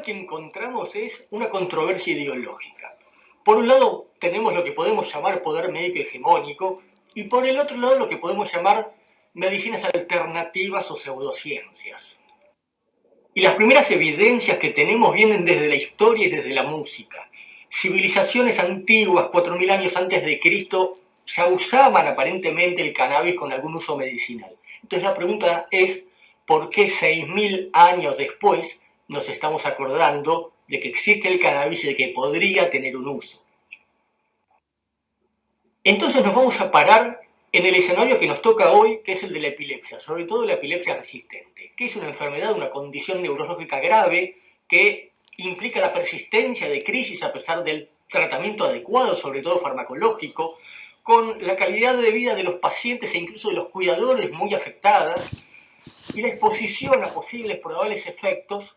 que encontramos es una controversia ideológica. Por un lado tenemos lo que podemos llamar poder médico hegemónico y por el otro lado lo que podemos llamar medicinas alternativas o pseudociencias. Y las primeras evidencias que tenemos vienen desde la historia y desde la música. Civilizaciones antiguas, 4000 años antes de Cristo, ya usaban aparentemente el cannabis con algún uso medicinal. Entonces la pregunta es, ¿por qué 6000 años después nos estamos acordando de que existe el cannabis y de que podría tener un uso? Entonces nos vamos a parar en el escenario que nos toca hoy, que es el de la epilepsia, sobre todo la epilepsia resistente, que es una enfermedad, una condición neurológica grave que implica la persistencia de crisis a pesar del tratamiento adecuado, sobre todo farmacológico, con la calidad de vida de los pacientes e incluso de los cuidadores muy afectadas, y la exposición a posibles probables efectos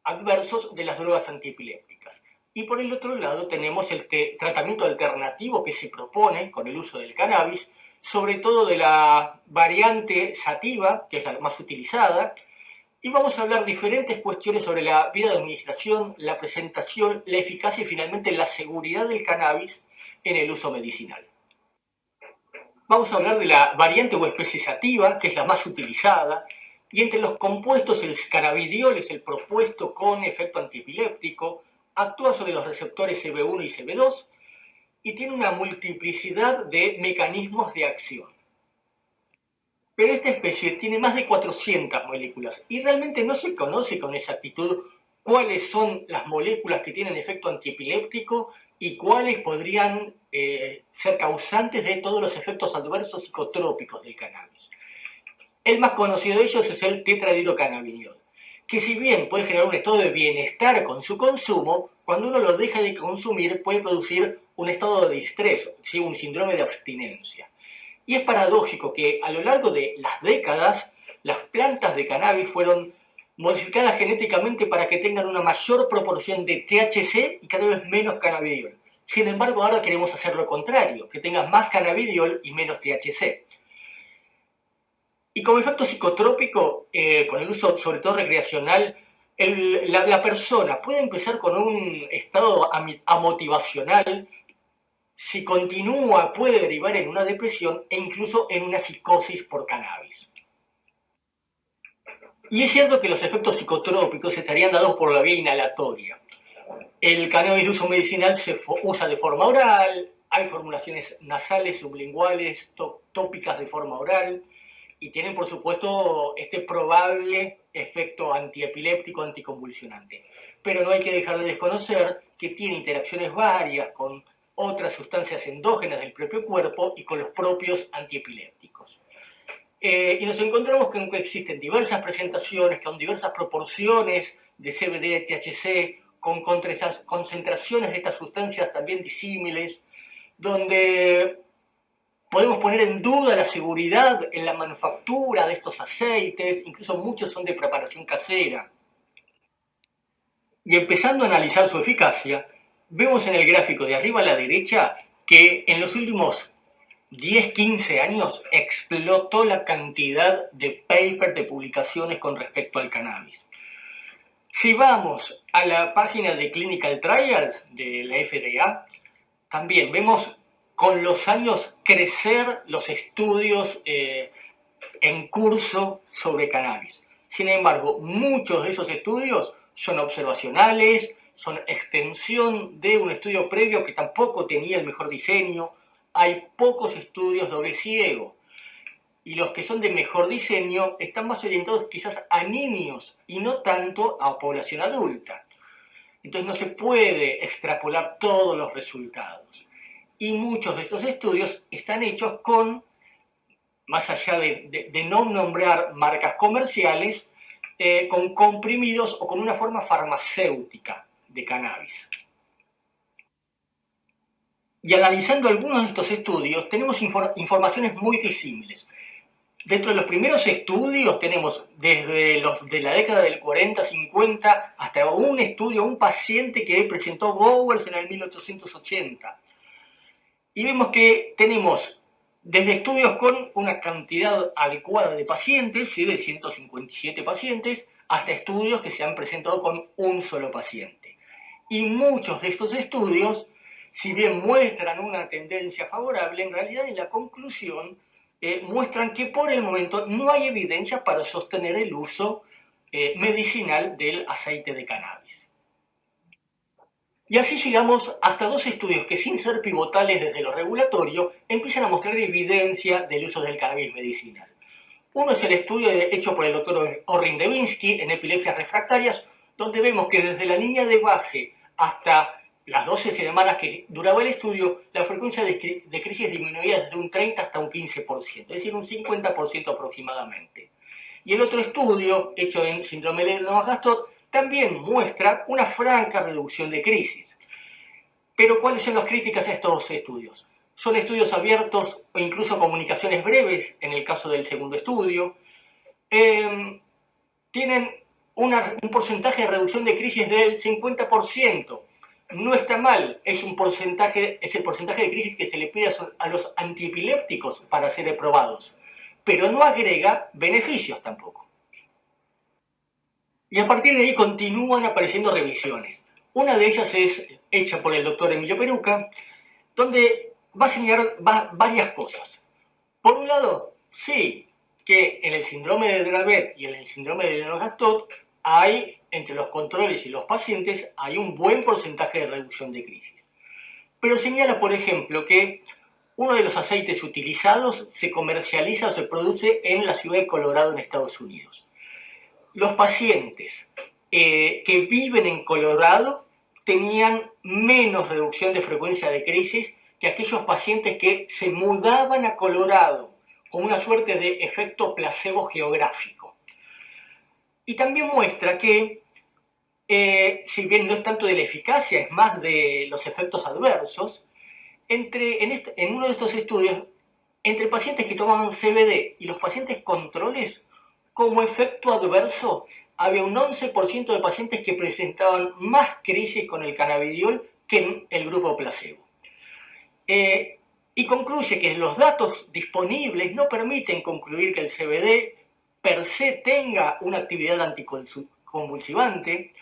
adversos de las drogas antiepilépticas. Y por el otro lado tenemos el tratamiento alternativo que se propone con el uso del cannabis, sobre todo de la variante sativa, que es la más utilizada, y vamos a hablar diferentes cuestiones sobre la vía de administración, la presentación, la eficacia y finalmente la seguridad del cannabis en el uso medicinal. Vamos a hablar de la variante o especie sativa, que es la más utilizada, y entre los compuestos el cannabidiol es el propuesto con efecto antiepiléptico, actúa sobre los receptores CB1 y CB2 y tiene una multiplicidad de mecanismos de acción. Pero esta especie tiene más de 400 moléculas y realmente no se conoce con exactitud cuáles son las moléculas que tienen efecto antiepiléptico y cuáles podrían ser causantes de todos los efectos adversos psicotrópicos del cannabis. El más conocido de ellos es el tetrahidrocannabidiol, que si bien puede generar un estado de bienestar con su consumo, cuando uno lo deja de consumir puede producir un estado de distrés, ¿sí? Un síndrome de abstinencia. Y es paradójico que a lo largo de las décadas las plantas de cannabis fueron modificadas genéticamente para que tengan una mayor proporción de THC y cada vez menos cannabidiol. Sin embargo, ahora queremos hacer lo contrario, que tengan más cannabidiol y menos THC. Y como efecto psicotrópico, con el uso sobre todo recreacional, la persona puede empezar con un estado amotivacional, si continúa puede derivar en una depresión e incluso en una psicosis por cannabis. Y es cierto que los efectos psicotrópicos estarían dados por la vía inhalatoria. El cannabis de uso medicinal se usa de forma oral, hay formulaciones nasales, sublinguales, tópicas de forma oral, y tienen, por supuesto, este probable efecto antiepiléptico, anticonvulsionante. Pero no hay que dejar de desconocer que tiene interacciones varias con otras sustancias endógenas del propio cuerpo y con los propios antiepilépticos. Y nos encontramos con que existen diversas presentaciones con diversas proporciones de CBD, THC, con concentraciones de estas sustancias también disímiles, donde podemos poner en duda la seguridad en la manufactura de estos aceites, incluso muchos son de preparación casera. Y empezando a analizar su eficacia, vemos en el gráfico de arriba a la derecha que en los últimos 10-15 años explotó la cantidad de papers, de publicaciones con respecto al cannabis. Si vamos a la página de Clinical Trials de la FDA, también vemos con los años crecer los estudios en curso sobre cannabis. Sin embargo, muchos de esos estudios son observacionales, son extensión de un estudio previo que tampoco tenía el mejor diseño. Hay pocos estudios doble ciego. Y los que son de mejor diseño están más orientados quizás a niños y no tanto a población adulta. Entonces no se puede extrapolar todos los resultados. Y muchos de estos estudios están hechos con, más allá de no nombrar marcas comerciales, con comprimidos o con una forma farmacéutica de cannabis. Y analizando algunos de estos estudios, tenemos informaciones muy disímiles. Dentro de los primeros estudios tenemos desde los de la década del 40-50 hasta un estudio, un paciente que presentó Gowers en el 1880. Y vemos que tenemos desde estudios con una cantidad adecuada de pacientes, ¿sí? De 157 pacientes, hasta estudios que se han presentado con un solo paciente. Y muchos de estos estudios, si bien muestran una tendencia favorable, en realidad en la conclusión muestran que por el momento no hay evidencia para sostener el uso medicinal del aceite de cannabis. Y así llegamos hasta dos estudios que, sin ser pivotales desde lo regulatorio, empiezan a mostrar evidencia del uso del cannabis medicinal. Uno es el estudio hecho por el doctor Orrin Devinsky en epilepsias refractarias, donde vemos que desde la línea de base hasta las 12 semanas que duraba el estudio, la frecuencia de crisis disminuía desde un 30 hasta un 15%, es decir, un 50% aproximadamente. Y el otro estudio, hecho en síndrome de Lennox-Gastaut, también muestra una franca reducción de crisis. Pero ¿cuáles son las críticas a estos estudios? Son estudios abiertos o incluso comunicaciones breves, en el caso del segundo estudio. Tienen un porcentaje de reducción de crisis del 50%. No está mal, es el porcentaje de crisis que se le pide a los antiepilépticos para ser aprobados, pero no agrega beneficios tampoco. Y a partir de ahí continúan apareciendo revisiones. Una de ellas es hecha por el doctor Emilio Peruca, donde va a señalar varias cosas. Por un lado, sí, que en el síndrome de Dravet y en el síndrome de Lennox-Gastaut hay, entre los controles y los pacientes, hay un buen porcentaje de reducción de crisis. Pero señala, por ejemplo, que uno de los aceites utilizados se comercializa o se produce en la ciudad de Colorado, en Estados Unidos. Los pacientes que viven en Colorado tenían menos reducción de frecuencia de crisis que aquellos pacientes que se mudaban a Colorado, con una suerte de efecto placebo geográfico. Y también muestra que, si bien no es tanto de la eficacia, es más de los efectos adversos, en uno de estos estudios, entre pacientes que tomaban CBD y los pacientes controles, como efecto adverso, había un 11% de pacientes que presentaban más crisis con el cannabidiol que en el grupo placebo. Y concluye que los datos disponibles no permiten concluir que el CBD per se tenga una actividad anticonvulsivante,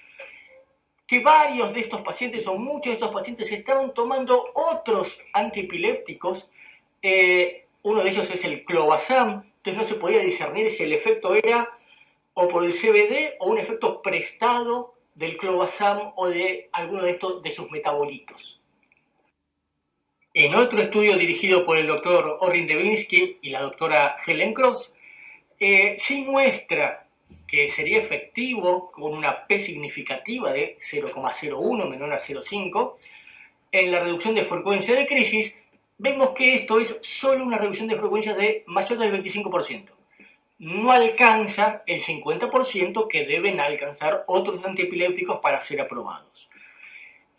que varios de estos pacientes o muchos de estos pacientes estaban tomando otros antiepilépticos, uno de ellos es el clobazam, entonces no se podía discernir si el efecto era o por el CBD o un efecto prestado del clobazam o de alguno de sus metabolitos. En otro estudio dirigido por el doctor Orrin Devinsky y la doctora Helen Cross, sí muestra que sería efectivo con una P significativa de 0,01 menor a 0,5 en la reducción de frecuencia de crisis. Vemos que esto es solo una reducción de frecuencia de mayor del 25%. No alcanza el 50% que deben alcanzar otros antiepilépticos para ser aprobados.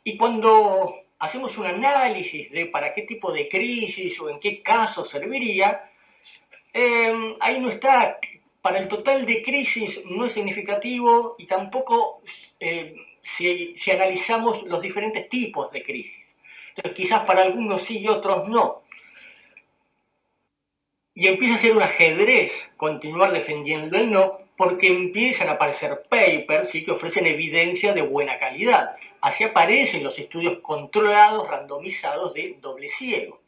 Y cuando hacemos un análisis de para qué tipo de crisis o en qué caso serviría, ahí no está. Para el total de crisis no es significativo y tampoco si analizamos los diferentes tipos de crisis. Entonces quizás para algunos sí y otros no. Y empieza a ser un ajedrez continuar defendiendo el no, porque empiezan a aparecer papers ¿sí? que ofrecen evidencia de buena calidad. Así aparecen los estudios controlados, randomizados de doble ciego,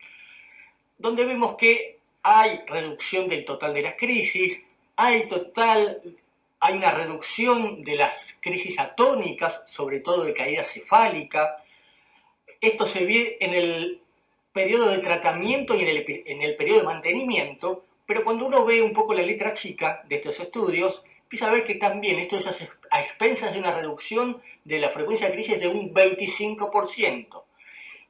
donde vemos que hay reducción del total de las crisis, hay una reducción de las crisis atónicas, sobre todo de caída cefálica. Esto se ve en el periodo de tratamiento y en el periodo de mantenimiento, pero cuando uno ve un poco la letra chica de estos estudios, empieza a ver que también esto es a expensas de una reducción de la frecuencia de crisis de un 25%,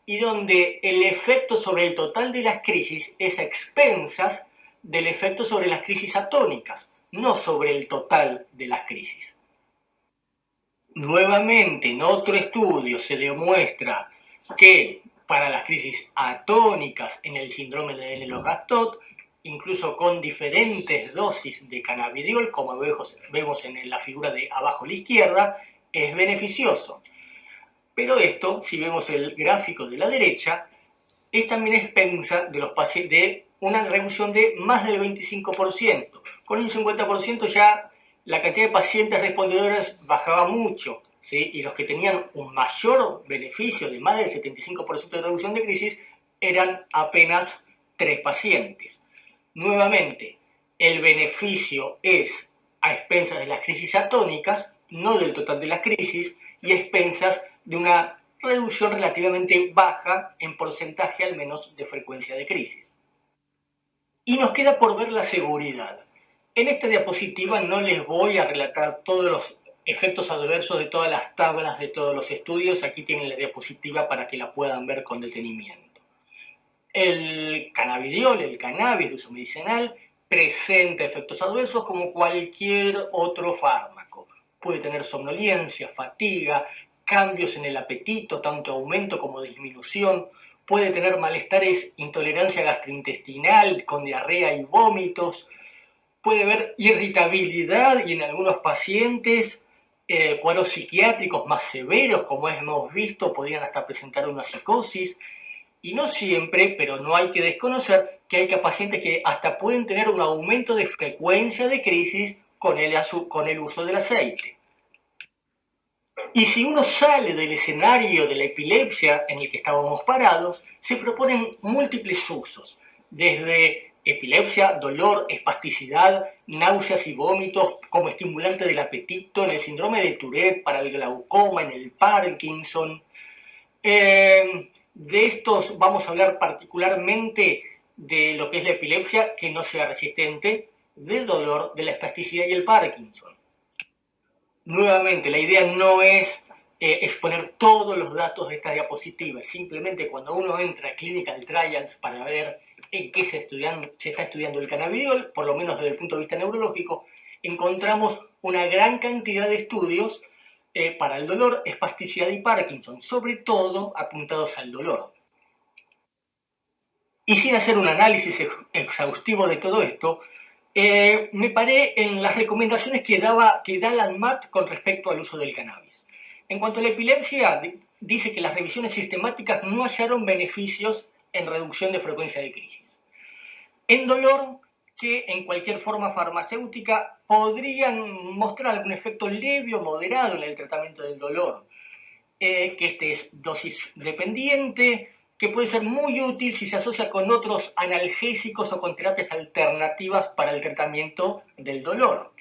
y donde el efecto sobre el total de las crisis es a expensas del efecto sobre las crisis atónicas, no sobre el total de las crisis. Nuevamente, en otro estudio se demuestra que para las crisis atónicas en el síndrome de Lennox-Gastaut, incluso con diferentes dosis de cannabidiol, como vemos en la figura de abajo a la izquierda, es beneficioso. Pero esto, si vemos el gráfico de la derecha, es también expensa de los pacientes de una reducción de más del 25%. Con un 50% ya la cantidad de pacientes respondedores bajaba mucho, ¿sí? Y los que tenían un mayor beneficio de más del 75% de reducción de crisis eran apenas 3 pacientes. Nuevamente, el beneficio es a expensas de las crisis atónicas, no del total de las crisis, y a expensas de una reducción relativamente baja en porcentaje al menos de frecuencia de crisis. Y nos queda por ver la seguridad. En esta diapositiva no les voy a relatar todos los efectos adversos de todas las tablas de todos los estudios. Aquí tienen la diapositiva para que la puedan ver con detenimiento. El cannabidiol, el cannabis de uso medicinal, presenta efectos adversos como cualquier otro fármaco. Puede tener somnolencia, fatiga, cambios en el apetito, tanto aumento como disminución. Puede tener malestares, intolerancia gastrointestinal con diarrea y vómitos. Puede haber irritabilidad y en algunos pacientes cuadros psiquiátricos más severos, como hemos visto, podrían hasta presentar una psicosis. Y no siempre, pero no hay que desconocer que hay pacientes que hasta pueden tener un aumento de frecuencia de crisis con el uso del aceite. Y si uno sale del escenario de la epilepsia en el que estábamos parados, se proponen múltiples usos, desde epilepsia, dolor, espasticidad, náuseas y vómitos como estimulante del apetito, en el síndrome de Tourette, para el glaucoma, en el Parkinson. De estos vamos a hablar particularmente de lo que es la epilepsia, que no sea resistente, del dolor, de la espasticidad y el Parkinson. Nuevamente, la idea no es exponer todos los datos de esta diapositiva, simplemente cuando uno entra a Clinical Trials para ver en qué se está estudiando el cannabidiol, por lo menos desde el punto de vista neurológico, encontramos una gran cantidad de estudios para el dolor, espasticidad y Parkinson, sobre todo apuntados al dolor. Y sin hacer un análisis exhaustivo de todo esto, me paré en las recomendaciones que da la ANMAT con respecto al uso del cannabis. En cuanto a la epilepsia, dice que las revisiones sistemáticas no hallaron beneficios en reducción de frecuencia de crisis. En dolor, que en cualquier forma farmacéutica podrían mostrar algún efecto leve o moderado en el tratamiento del dolor, que este es dosis dependiente, que puede ser muy útil si se asocia con otros analgésicos o con terapias alternativas para el tratamiento del dolor.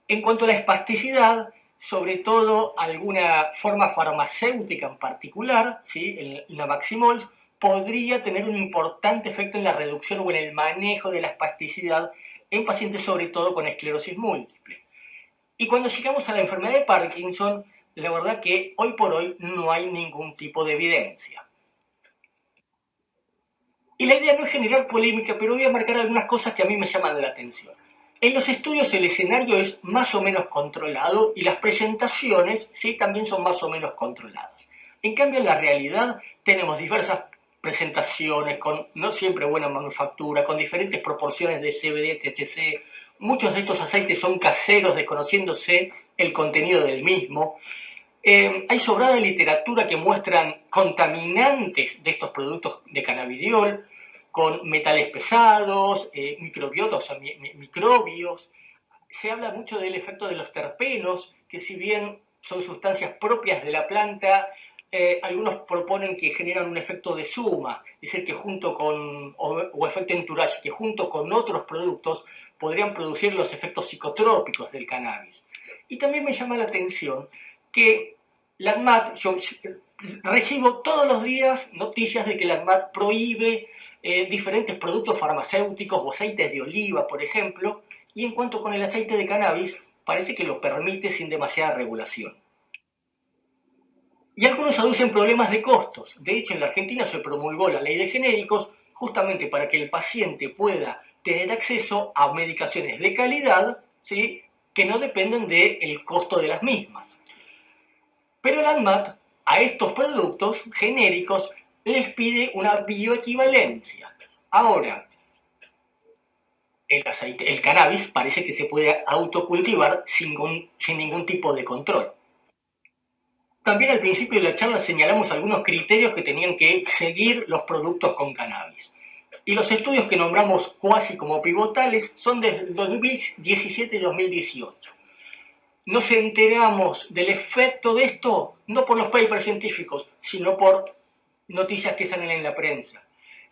En cuanto a la espasticidad, sobre todo alguna forma farmacéutica en particular, ¿sí? La Maximols, podría tener un importante efecto en la reducción o en el manejo de la espasticidad en pacientes sobre todo con esclerosis múltiple. Y cuando llegamos a la enfermedad de Parkinson, la verdad que hoy por hoy no hay ningún tipo de evidencia. Y la idea no es generar polémica, pero voy a marcar algunas cosas que a mí me llaman la atención. En los estudios el escenario es más o menos controlado y las presentaciones sí también son más o menos controladas. En cambio en la realidad tenemos diversas presentaciones con no siempre buena manufactura, con diferentes proporciones de CBD, THC. Muchos de estos aceites son caseros, desconociéndose el contenido del mismo. Hay sobrada literatura que muestran contaminantes de estos productos de cannabidiol, con metales pesados, microbiotas, o sea, microbios. Se habla mucho del efecto de los terpenos, que si bien son sustancias propias de la planta, algunos proponen que generan un efecto de suma, es decir, que junto con, o efecto entourage, que junto con otros productos podrían producir los efectos psicotrópicos del cannabis. Y también me llama la atención que la ANMAT, yo recibo todos los días noticias de que la ANMAT prohíbe diferentes productos farmacéuticos o aceites de oliva, por ejemplo, y en cuanto con el aceite de cannabis, parece que lo permite sin demasiada regulación. Y algunos aducen problemas de costos. De hecho, en la Argentina se promulgó la ley de genéricos justamente para que el paciente pueda tener acceso a medicaciones de calidad, ¿sí?, que no dependen del costo de las mismas. Pero la ANMAT a estos productos genéricos les pide una bioequivalencia. Ahora, el cannabis parece que se puede autocultivar sin ningún tipo de control. También al principio de la charla señalamos algunos criterios que tenían que seguir los productos con cannabis. Y los estudios que nombramos cuasi como pivotales son desde 2017 y 2018. nos enteramos del efecto de esto no por los papers científicos, sino por noticias que salen en la prensa.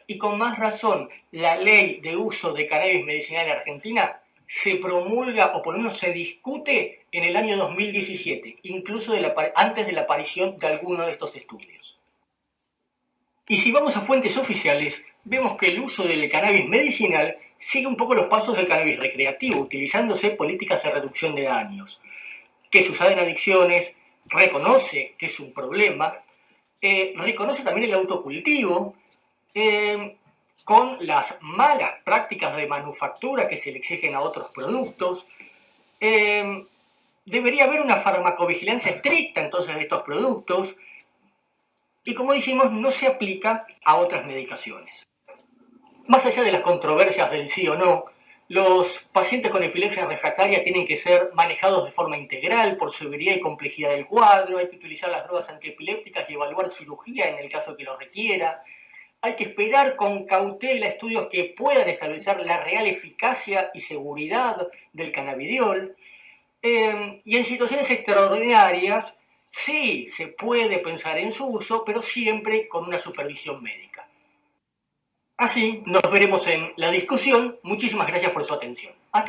Y con más razón, la ley de uso de cannabis medicinal en Argentina se promulga, o por lo menos se discute, en el año 2017, incluso antes de la aparición de alguno de estos estudios. Y si vamos a fuentes oficiales, vemos que el uso del cannabis medicinal sigue un poco los pasos del cannabis recreativo, utilizándose políticas de reducción de daños, que es usada en adicciones, reconoce que es un problema, reconoce también el autocultivo, con las malas prácticas de manufactura que se le exigen a otros productos. Debería haber una farmacovigilancia estricta entonces de estos productos y, como dijimos, no se aplica a otras medicaciones. Más allá de las controversias del sí o no, los pacientes con epilepsia refractaria tienen que ser manejados de forma integral por severidad y complejidad del cuadro, hay que utilizar las drogas antiepilépticas y evaluar cirugía en el caso que lo requiera, hay que esperar con cautela estudios que puedan establecer la real eficacia y seguridad del cannabidiol, y en situaciones extraordinarias sí se puede pensar en su uso, pero siempre con una supervisión médica. Así nos veremos en la discusión. Muchísimas gracias por su atención. Hasta